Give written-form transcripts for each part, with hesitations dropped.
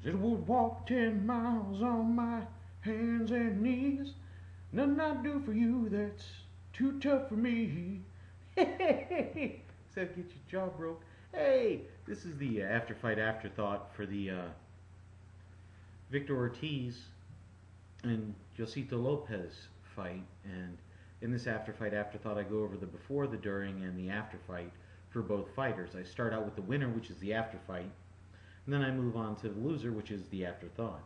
Said would walk 10 miles on my hands and knees. Nothing I'd do for you that's too tough for me. Hey, except get your jaw broke. Hey, this is the Afterfight Afterthought for the Victor Ortiz and Josesito Lopez fight. And in this Afterfight Afterthought, I go over the before, the during, and the afterfight for both fighters. I start out with the winner, which is the afterfight, and then I move on to the loser, which is the afterthought.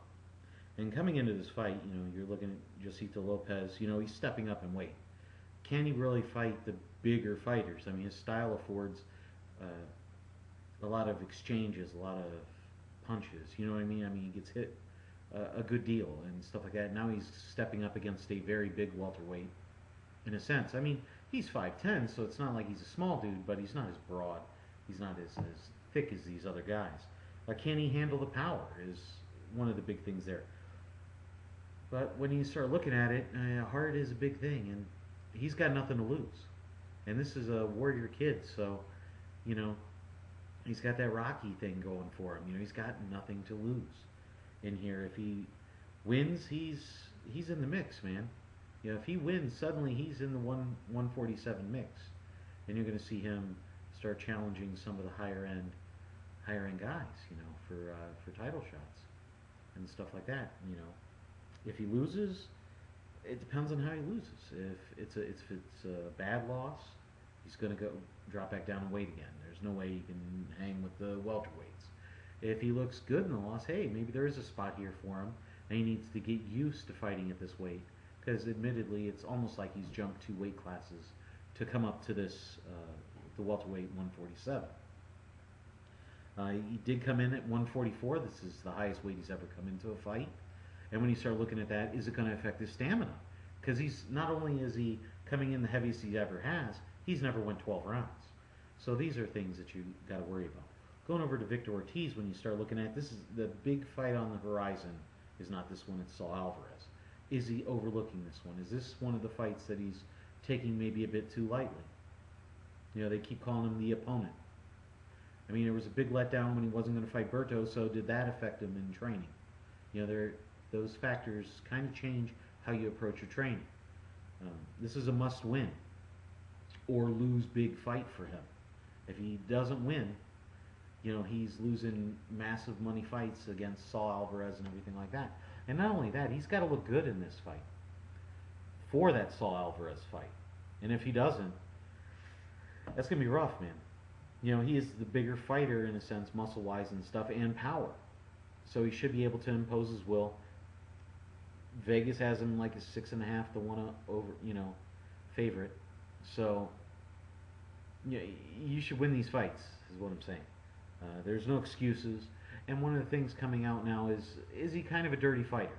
And coming into this fight, you're looking at Josesito Lopez. He's stepping up in weight. Can he really fight the bigger fighters? I mean, his style affords a lot of exchanges, a lot of punches. You know what I mean? I mean, he gets hit a good deal and stuff like that. Now he's stepping up against a very big welterweight, in a sense. I mean, he's 5'10", so it's not like he's a small dude, but he's not as broad. He's not as thick as these other guys. Can he handle the power is one of the big things there. But when you start looking at it, heart is a big thing, and he's got nothing to lose. And this is a warrior kid, so, he's got that Rocky thing going for him. He's got nothing to lose in here. If he wins, he's in the mix, man. If he wins, suddenly he's in the 147 mix, and you're going to see him start challenging some of the higher end guys, for title shots and stuff like that. If he loses, it depends on how he loses. If it's a bad loss, he's going to drop back down and weight again. There's no way he can hang with the welterweights. If he looks good in the loss, hey, maybe there is a spot here for him, and he needs to get used to fighting at this weight, because admittedly, it's almost like he's jumped 2 weight classes to come up to this the welterweight 147. He did come in at 144. This is the highest weight he's ever come into a fight. And when you start looking at that, is it going to affect his stamina? Because he's not only is he coming in the heaviest he ever has, he's never went 12 rounds. So these are things that you got to worry about. Going over to Victor Ortiz, when you start looking at this, is the big fight on the horizon. Is not this one; it's Saul Alvarez. Is he overlooking this one? Is this one of the fights that he's taking maybe a bit too lightly? They keep calling him the opponent. I mean, there was a big letdown when he wasn't going to fight Berto, so did that affect him in training? Those factors kind of change how you approach your training. This is a must-win or lose big fight for him. If he doesn't win, he's losing massive money fights against Saul Alvarez and everything like that. And not only that, he's got to look good in this fight for that Saul Alvarez fight. And if he doesn't, that's going to be rough, man. He is the bigger fighter in a sense, muscle-wise and stuff, and power. So he should be able to impose his will. Vegas has him like a 6.5 to 1 over, favorite. So you should win these fights, is what I'm saying. There's no excuses. And one of the things coming out now is he kind of a dirty fighter?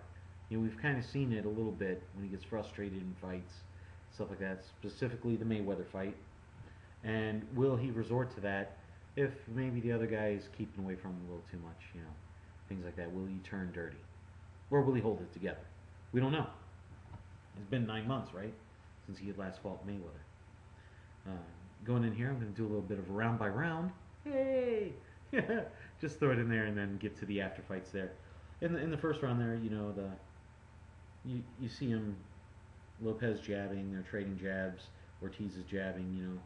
We've kind of seen it a little bit when he gets frustrated in fights, stuff like that, specifically the Mayweather fight. And will he resort to that if maybe the other guy is keeping away from him a little too much, things like that? Will he turn dirty? Or will he hold it together? We don't know. It's been 9 months, right, since he had last fought Mayweather. Going in here, I'm going to do a little bit of round by round. Hey! Just throw it in there and then get to the after fights there. In the first round there, you see him, Lopez jabbing, they're trading jabs. Ortiz is jabbing,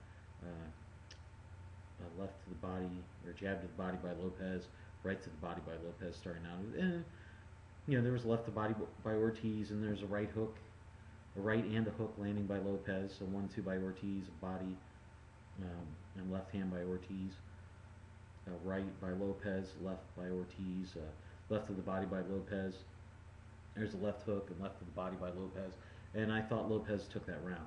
left to the body, or jab to the body by Lopez, right to the body by Lopez starting out. And, there was left to body by Ortiz, and there's a right hook, a right and a hook landing by Lopez. So 1-2 by Ortiz, a body, and left hand by Ortiz. Right by Lopez, left by Ortiz, left to the body by Lopez. There's a left hook and left to the body by Lopez. And I thought Lopez took that round.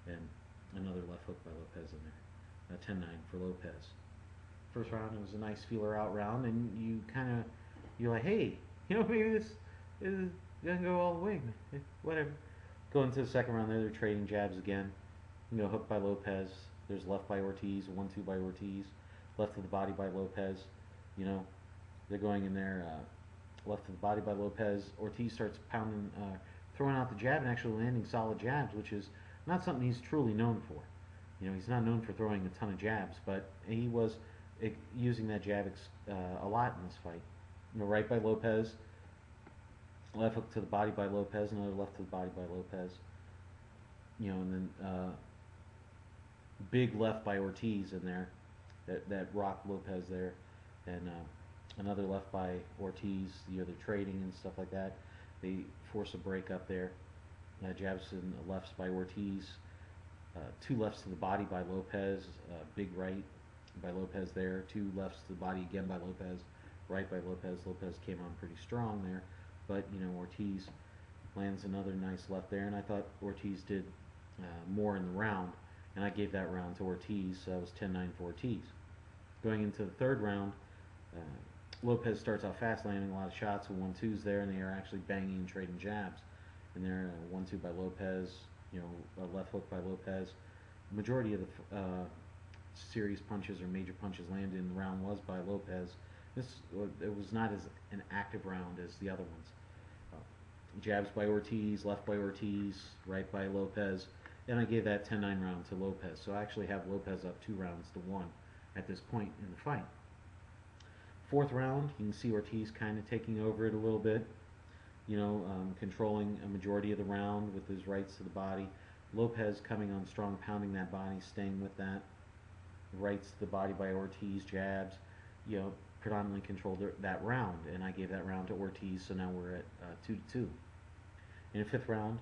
And another left hook by Lopez in there. 10-9 for Lopez. First round, it was a nice feeler out round, and you're like, hey, maybe this is going to go all the way. Whatever. Going to the second round there, they're trading jabs again. Hook by Lopez. There's left by Ortiz, 1-2 by Ortiz. Left to the body by Lopez. They're going in there. Left to the body by Lopez. Ortiz starts pounding, throwing out the jab and actually landing solid jabs, which is not something he's truly known for. He's not known for throwing a ton of jabs, but he was using that jab a lot in this fight. right by Lopez, left hook to the body by Lopez, another left to the body by Lopez. And then big left by Ortiz in there, that rocked Lopez there, and another left by Ortiz. They're trading and stuff like that. They force a break up there. Jabs and lefts by Ortiz. Two lefts to the body by Lopez. Big right by Lopez there. Two lefts to the body again by Lopez. Right by Lopez. Lopez came on pretty strong there, but Ortiz lands another nice left there, and I thought Ortiz did more in the round, and I gave that round to Ortiz. So that was 10-9 for Ortiz. Going into the third round, Lopez starts out fast, landing a lot of shots with 1-2s there, and they are actually banging and trading jabs. And there, 1-2 by Lopez, a left hook by Lopez. The majority of the serious punches or major punches landed in the round was by Lopez. It was not as an active round as the other ones. Jabs by Ortiz, left by Ortiz, right by Lopez, and I gave that 10-9 round to Lopez. So I actually have Lopez up 2-1 at this point in the fight. Fourth round, you can see Ortiz kind of taking over it a little bit, controlling a majority of the round with his rights to the body. Lopez coming on strong, pounding that body, staying with that. Rights to the body by Ortiz, jabs, predominantly controlled that round, and I gave that round to Ortiz, so now we're at 2-2. In the fifth round,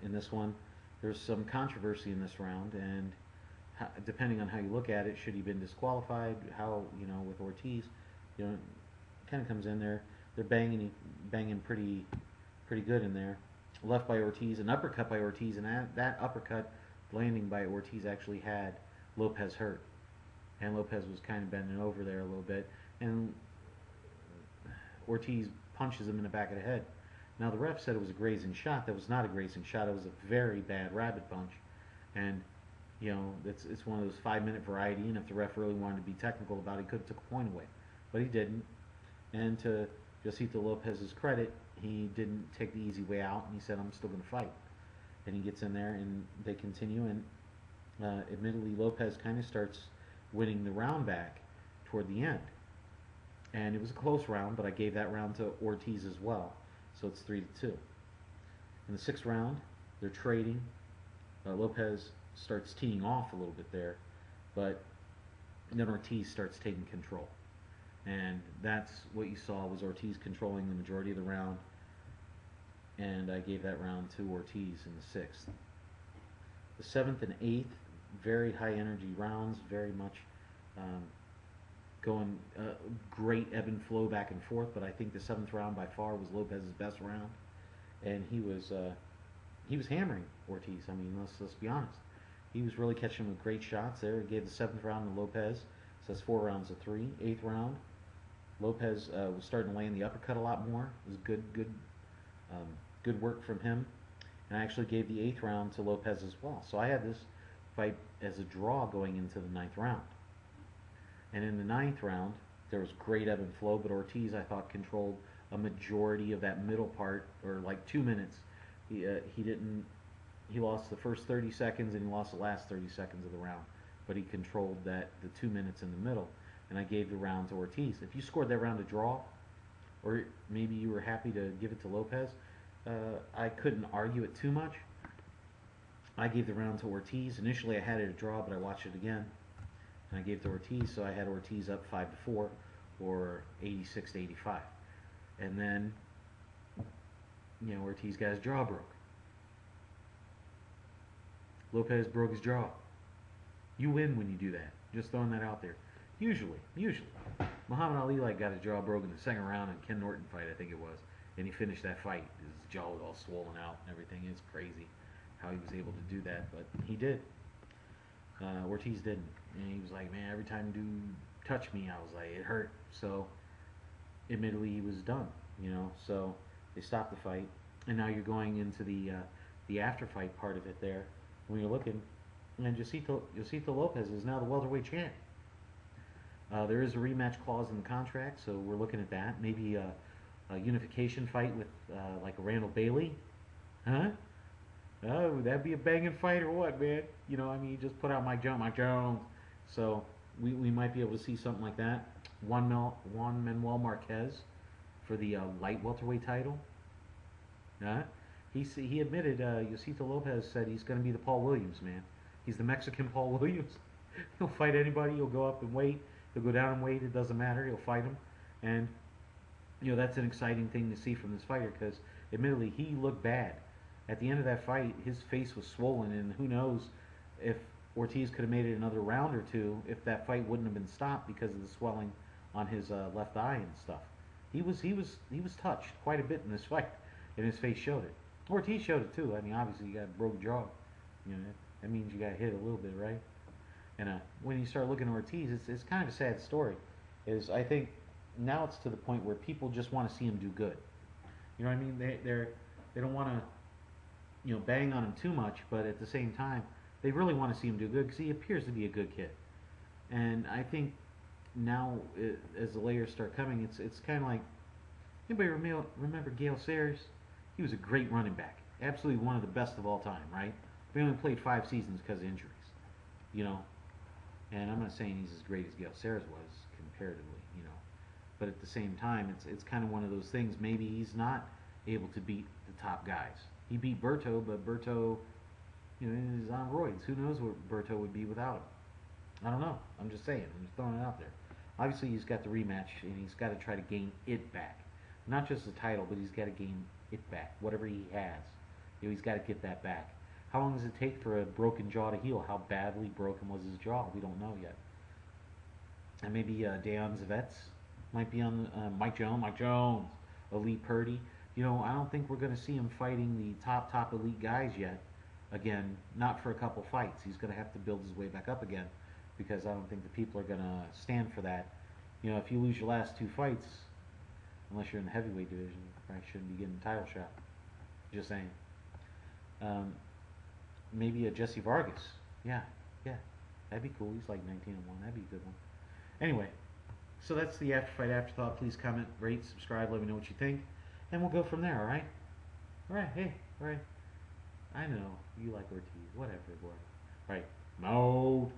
in this one, there's some controversy in this round, and depending on how you look at it, should he have been disqualified? How, with Ortiz, kind of comes in there. They're banging pretty good in there. Left by Ortiz, an uppercut by Ortiz, and that uppercut landing by Ortiz actually had Lopez hurt. And Lopez was kind of bending over there a little bit, and Ortiz punches him in the back of the head. Now the ref said it was a grazing shot. That was not a grazing shot. It was a very bad rabbit punch, and it's one of those 5-minute variety. And if the ref really wanted to be technical about it, he could have took a point away, but he didn't. And to Josesito Lopez's credit, he didn't take the easy way out, and he said, "I'm still going to fight." And he gets in there, and they continue. And admittedly, Lopez kind of starts winning the round back toward the end. And it was a close round, but I gave that round to Ortiz as well. So it's 3-2. In the sixth round, they're trading. Lopez starts teeing off a little bit there, but then Ortiz starts taking control. And that's what you saw, was Ortiz controlling the majority of the round. And I gave that round to Ortiz in the sixth. The seventh and eighth, very high energy rounds, very much going great ebb and flow back and forth, but I think the seventh round by far was Lopez's best round, and he was hammering Ortiz. I mean, let's be honest, he was really catching him with great shots there. He gave the seventh round to Lopez, so that's 4 rounds of 3. Eighth round, Lopez was starting to land the uppercut a lot more. It was good work from him, and I actually gave the 8th round to Lopez as well. So I had this fight as a draw going into the 9th round. And in the 9th round, there was great ebb and flow, but Ortiz, I thought, controlled a majority of that middle part, or like 2 minutes. He lost the first 30 seconds and he lost the last 30 seconds of the round, but he controlled the 2 minutes in the middle, and I gave the round to Ortiz. If you scored that round a draw, or maybe you were happy to give it to Lopez, I couldn't argue it too much. I gave the round to Ortiz. Initially I had it a draw, but I watched it again, and I gave it to Ortiz, so I had Ortiz up 5-4, or 86-85. And then, Ortiz got his jaw broke. Lopez broke his jaw. You win when you do that. Just throwing that out there. Usually. Muhammad Ali got his jaw broken in the second round in Ken Norton fight, I think it was. And he finished that fight. His jaw was all swollen out and everything. It's crazy how he was able to do that, but he did. Ortiz didn't. And he was like, man, every time you touch me, I was like, it hurt. So, admittedly, he was done, So, they stopped the fight. And now you're going into the after-fight part of it there. When you're looking, and Josesito Lopez is now the welterweight champ. There is a rematch clause in the contract, so we're looking at that. Maybe a unification fight with like a Randall Bailey, huh? Oh, that'd be a banging fight or what, man? You just put out Mike Jones. So we might be able to see something like that. Juan Manuel Marquez for the light welterweight title. Yeah, he admitted. Josesito Lopez said he's going to be the Paul Williams man. He's the Mexican Paul Williams. He'll fight anybody. He'll go up and wait. He'll go down and wait. It doesn't matter. He'll fight him, and that's an exciting thing to see from this fighter because, admittedly, he looked bad. At the end of that fight, his face was swollen, and who knows if Ortiz could have made it another round or two if that fight wouldn't have been stopped because of the swelling on his left eye and stuff. He was touched quite a bit in this fight, and his face showed it. Ortiz showed it too. I mean, obviously you got a broke jaw. That means you got hit a little bit, right? And when you start looking at Ortiz, it's kind of a sad story. I think now it's to the point where people just want to see him do good. You know what I mean? They don't want to bang on him too much, but at the same time they really want to see him do good because he appears to be a good kid. And I think now as the layers start coming, it's kind of like, anybody remember Gale Sayers? He was a great running back, absolutely one of the best of all time, right? But he only played 5 seasons because of injuries, And I'm not saying he's as great as Gale Sayers was comparatively, but at the same time, it's kind of one of those things. Maybe he's not able to beat the top guys. He beat Berto, but Berto, is on roids. Who knows what Berto would be without him? I don't know. I'm just saying. I'm just throwing it out there. Obviously, he's got the rematch, and he's got to try to gain it back. Not just the title, but he's got to gain it back. Whatever he has, he's got to get that back. How long does it take for a broken jaw to heal? How badly broken was his jaw? We don't know yet. And maybe Deon Zavets might be on Mike Jones, Elite Purdy. I don't think we're going to see him fighting the top elite guys yet. Again, not for a couple fights. He's going to have to build his way back up again because I don't think the people are going to stand for that. If you lose your last 2 fights, unless you're in the heavyweight division, you probably shouldn't be getting a title shot. Just saying. Maybe a Jesse Vargas. Yeah. That'd be cool. He's like 19-1. That'd be a good one. Anyway, so that's the Afterfight Afterthought. Please comment, rate, subscribe, let me know what you think. And we'll go from there, alright? Alright, hey, alright. I know, you like Ortiz. Whatever, boy. Alright, mode.